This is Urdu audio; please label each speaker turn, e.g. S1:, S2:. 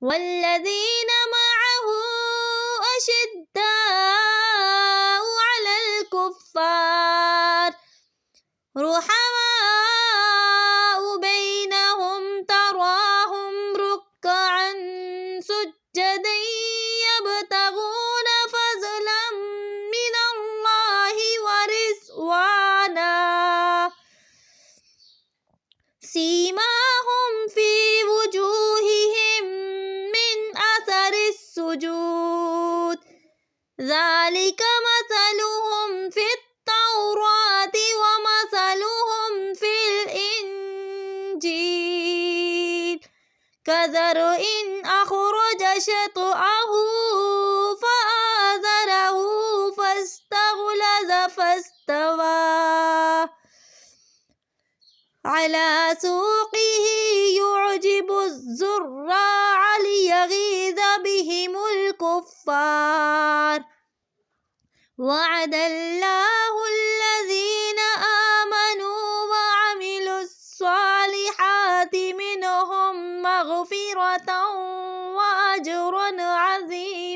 S1: والذين معه أشداء على الكفار رحماء بينهم تراهم ركعا سجدا يبتغون فضلا من الله ورضوانا سيماهم في وجوههم من أثر السجود ذلك مثلهم في التوراة ومثلهم في الإنجيل كزرع أخرج شطأه فآزره فاستغلظ فاستوى على سوقه يعجب الزراع ليغيظ بهم الكفار وعد الله الذين آمنوا وعملوا الصالحات منهم مغفرة وأجرا عظيما.